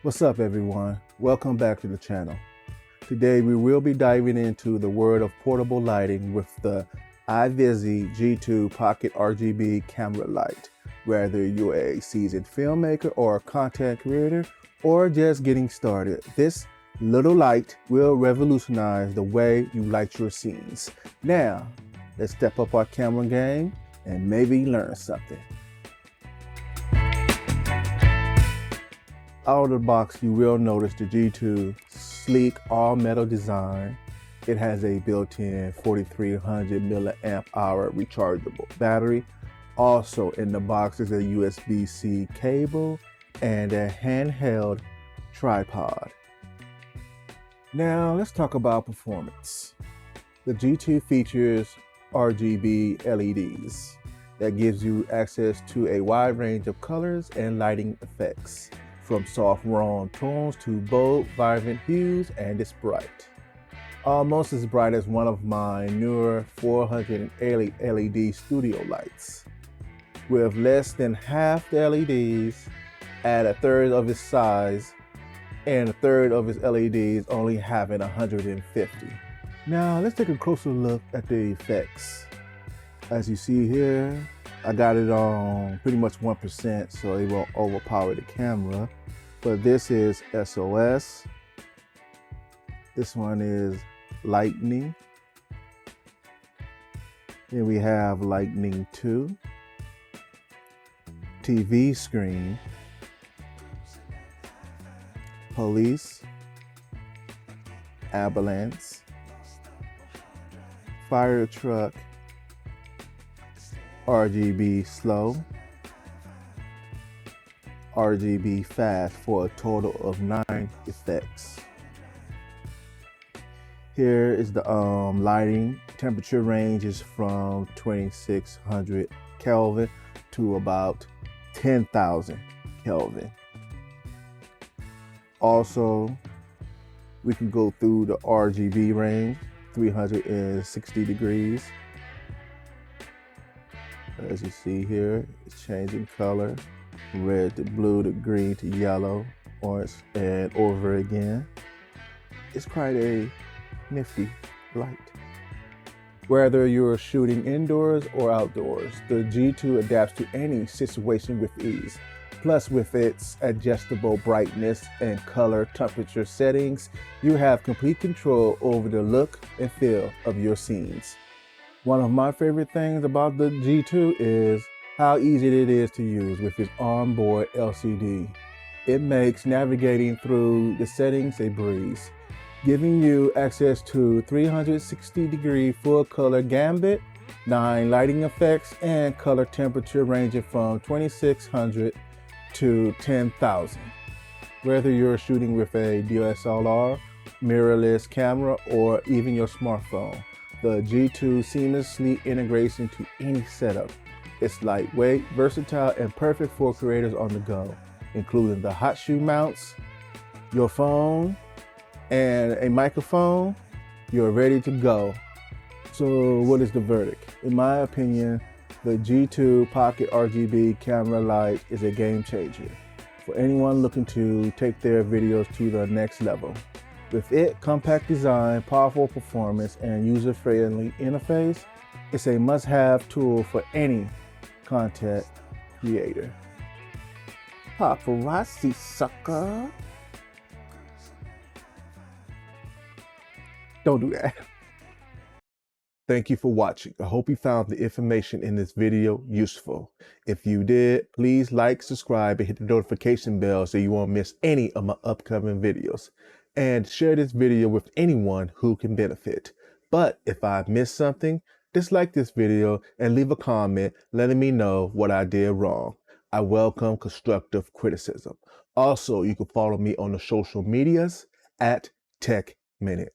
What's up, everyone? Welcome back to the channel. Today we will be diving into the world of portable lighting with the IVISII G2 Pocket RGB camera light. Whether you're a seasoned filmmaker or a content creator or just getting started, this little light will revolutionize the way you light your scenes. Now, let's step up our camera game and maybe learn something. Out of the box, you will notice the G2 sleek all-metal design. It has a built-in 4300 milliamp hour rechargeable battery. Also in the box is a USB-C cable and a handheld tripod. Now let's talk about performance. The G2 features RGB LEDs that gives you access to a wide range of colors and lighting effects, from soft warm tones to bold, vibrant hues, and it's bright. Almost as bright as one of my newer 480 LED studio lights. With less than half the LEDs at a third of its size and a third of its LEDs only having 150. Now let's take a closer look at the effects. As you see here, I got it on pretty much 1% so it won't overpower the camera. But this is SOS. This one is Lightning. Then we have Lightning 2. TV screen. Police. Ambulance. Fire truck. RGB slow, RGB fast for a total of 9 effects. Here is the lighting. Temperature range is from 2600 Kelvin to about 10,000 Kelvin. Also, we can go through the RGB range, 360 degrees. As you see here, it's changing color, red to blue to green to yellow, orange, and over again. It's quite a nifty light. Whether you're shooting indoors or outdoors, the G2 adapts to any situation with ease. Plus, with its adjustable brightness and color temperature settings, you have complete control over the look and feel of your scenes. One of my favorite things about the G2 is how easy it is to use with its onboard LCD. It makes navigating through the settings a breeze, giving you access to 360-degree full color gambit, 9 lighting effects, and color temperature ranging from 2600 to 10,000. Whether you're shooting with a DSLR, mirrorless camera, or even your smartphone, the G2 seamlessly integrates into any setup. It's lightweight, versatile, and perfect for creators on the go, including the hot shoe mounts, your phone, and a microphone. You're ready to go. So what is the verdict? In my opinion, the G2 Pocket RGB camera light is a game changer for anyone looking to take their videos to the next level. With its compact design, powerful performance, and user-friendly interface, it's a must-have tool for any content creator. Paparazzi, sucker. Don't do that. Thank you for watching. I hope you found the information in this video useful. If you did, please like, subscribe, and hit the notification bell so you won't miss any of my upcoming videos. And share this video with anyone who can benefit. But if I missed something, dislike this video and leave a comment letting me know what I did wrong. I welcome constructive criticism. Also, you can follow me on the social medias at tekminute.